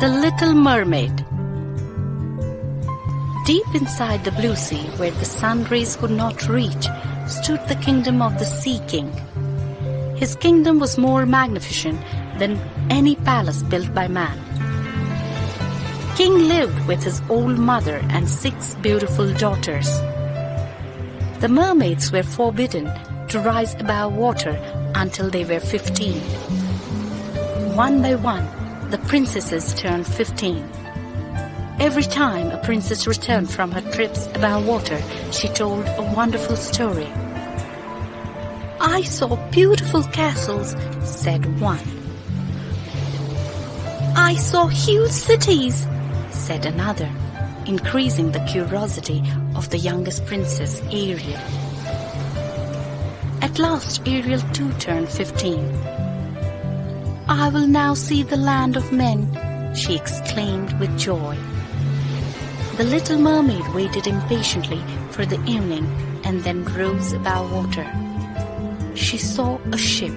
The Little Mermaid. Deep inside the blue sea, where the sun rays could not reach, stood the kingdom of the Sea King. His kingdom was more magnificent than any palace built by man. King lived with his old mother and 6 beautiful daughters. The mermaids were forbidden to rise above water until they were 15. One by one, the princesses turned 15. Every time a princess returned from her trips above water, she told a wonderful story. "I saw beautiful castles," said one. "I saw huge cities," said another, increasing the curiosity of the youngest princess, Ariel. At last, Ariel too turned 15. "I will now see the land of men," she exclaimed with joy. The little mermaid waited impatiently for the evening and then rose above water. She saw a ship.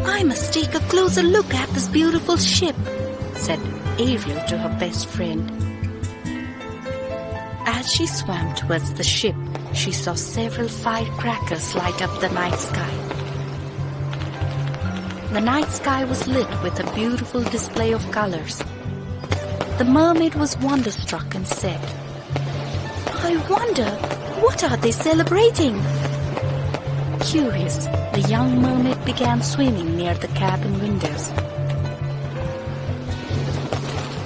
"I must take a closer look at this beautiful ship," said Ariel to her best friend. As she swam towards the ship, she saw several firecrackers light up the night sky. The night sky was lit with a beautiful display of colors. The mermaid was wonderstruck and said, "I wonder, what are they celebrating?" Curious, the young mermaid began swimming near the cabin windows.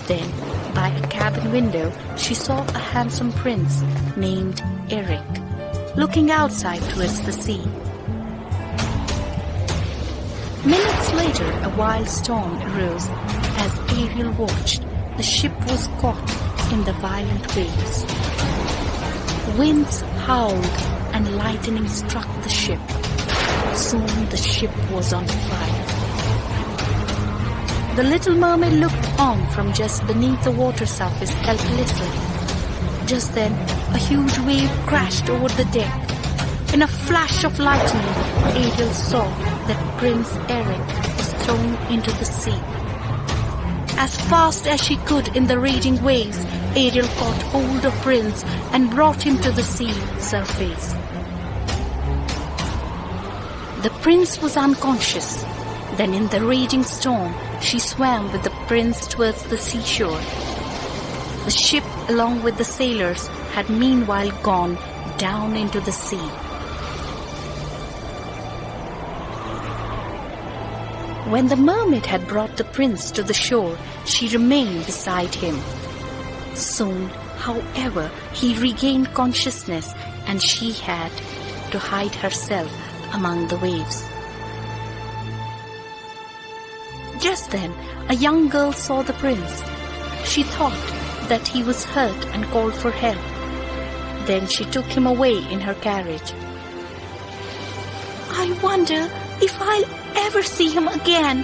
Then, by a cabin window, she saw a handsome prince named Eric, looking outside towards the sea. Minutes later, a wild storm arose. As Ariel watched, the ship was caught in the violent waves. Winds howled and lightning struck the ship. Soon the ship was on fire. The little mermaid looked on from just beneath the water surface helplessly. Just then, a huge wave crashed over the deck. In a flash of lightning, Ariel saw that Prince Eric was thrown into the sea. As fast as she could in the raging waves, Ariel caught hold of Prince and brought him to the sea surface. The prince was unconscious. Then in the raging storm, she swam with the prince towards the seashore. The ship, along with the sailors, had meanwhile gone down into the sea. When the mermaid had brought the prince to the shore, she remained beside him. Soon, however, he regained consciousness and she had to hide herself among the waves. Just then, a young girl saw the prince. She thought that he was hurt and called for help. Then she took him away in her carriage. "I wonder if I'll ever see him again.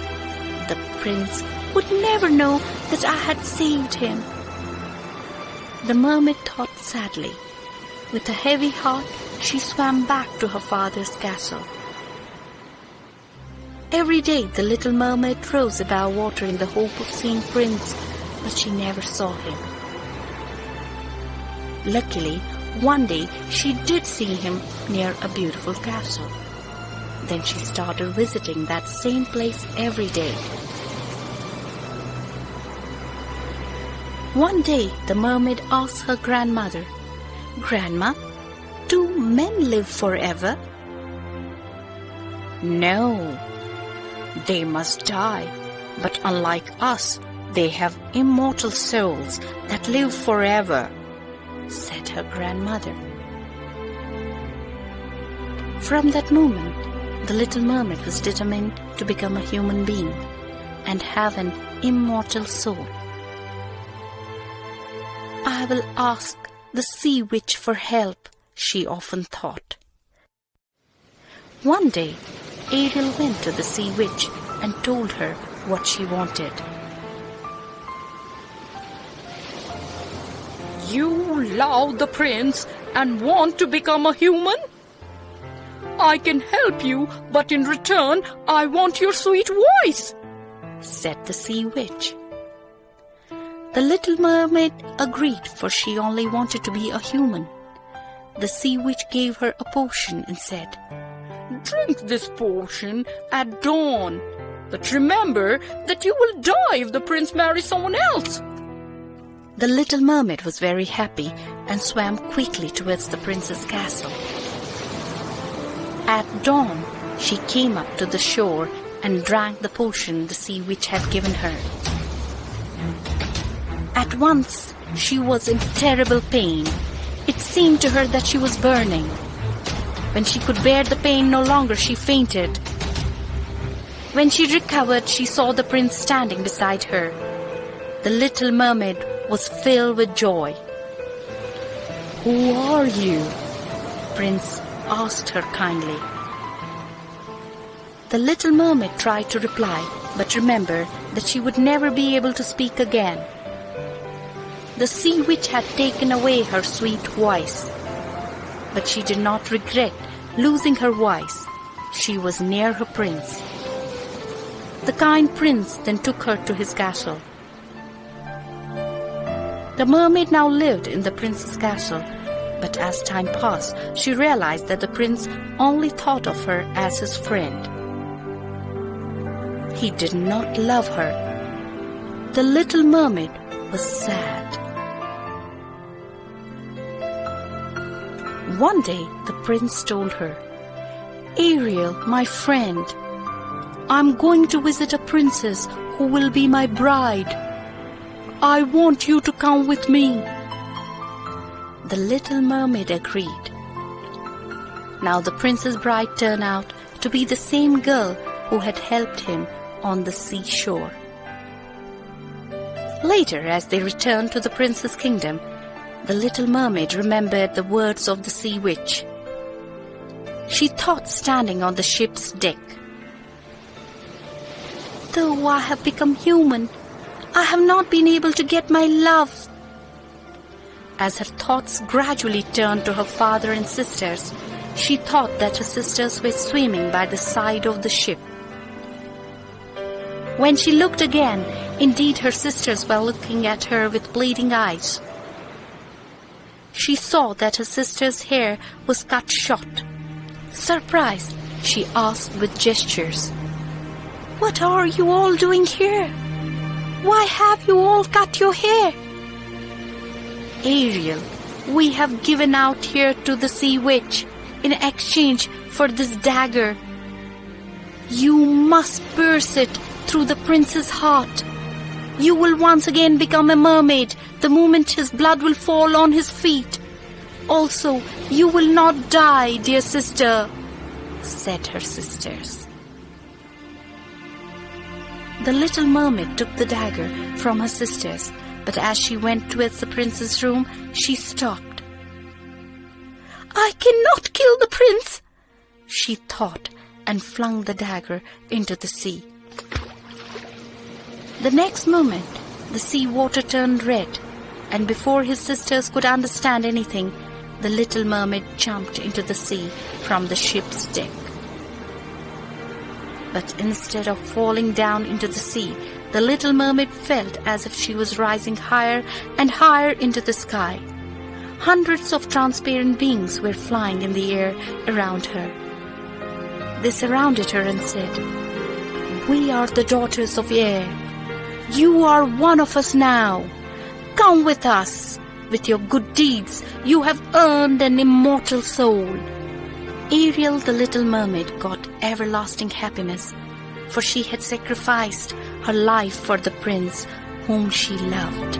The prince would never know that I had saved him." The mermaid thought sadly. With a heavy heart, she swam back to her father's castle. Every day the little mermaid rose above water in the hope of seeing Prince, but she never saw him. Luckily, one day she did see him near a beautiful castle. Then she started visiting that same place every day. One day the mermaid asked her grandmother, "Grandma, do men live forever?" "No. They must die, but unlike us, they have immortal souls that live forever," said her grandmother. From that moment, the little mermaid was determined to become a human being and have an immortal soul. "I will ask the sea witch for help," she often thought. One day, Ariel went to the sea witch and told her what she wanted. "You love the prince and want to become a human? I can help you, but in return, I want your sweet voice," said the Sea Witch. The little mermaid agreed, for she only wanted to be a human. The Sea Witch gave her a potion and said, "Drink this potion at dawn, but remember that you will die if the prince marries someone else." The little mermaid was very happy and swam quickly towards the prince's castle. At dawn, she came up to the shore and drank the potion the Sea Witch had given her. At once, she was in terrible pain. It seemed to her that she was burning. When she could bear the pain no longer, she fainted. When she recovered, she saw the prince standing beside her. The little mermaid was filled with joy. "Who are you?" Prince asked her kindly. The little mermaid tried to reply, but remembered that she would never be able to speak again. The Sea Witch had taken away her sweet voice, but she did not regret losing her voice. She was near her prince. The kind prince then took her to his castle. The mermaid now lived in the prince's castle, but as time passed, she realized that the prince only thought of her as his friend. He did not love her. The little mermaid was sad. One day, the prince told her, "Ariel, my friend, I'm going to visit a princess who will be my bride. I want you to come with me." The little mermaid agreed. Now the prince's bride turned out to be the same girl who had helped him on the seashore. Later, as they returned to the prince's kingdom, the little mermaid remembered the words of the Sea Witch. She thought, standing on the ship's deck, "Though I have become human, I have not been able to get my love." As her thoughts gradually turned to her father and sisters, she thought that her sisters were swimming by the side of the ship. When she looked again, indeed her sisters were looking at her with bleeding eyes. She saw that her sister's hair was cut short. Surprised, she asked with gestures, "What are you all doing here? Why have you all cut your hair?" "Ariel, we have given out here to the Sea Witch in exchange for this dagger. You must pierce it through the prince's heart. You will once again become a mermaid the moment his blood will fall on his feet. Also, you will not die, dear sister," said her sisters. The little mermaid took the dagger from her sisters, but as she went towards the prince's room, she stopped. "I cannot kill the prince," she thought, and flung the dagger into the sea. The next moment, the sea water turned red, and before his sisters could understand anything, the little mermaid jumped into the sea from the ship's deck. But instead of falling down into the sea, the little mermaid felt as if she was rising higher and higher into the sky. Hundreds of transparent beings were flying in the air around her. They surrounded her and said, "We are the daughters of air. You are one of us now. Come with us. With your good deeds, you have earned an immortal soul." Ariel, the little mermaid, got everlasting happiness, for she had sacrificed her life for the prince whom she loved.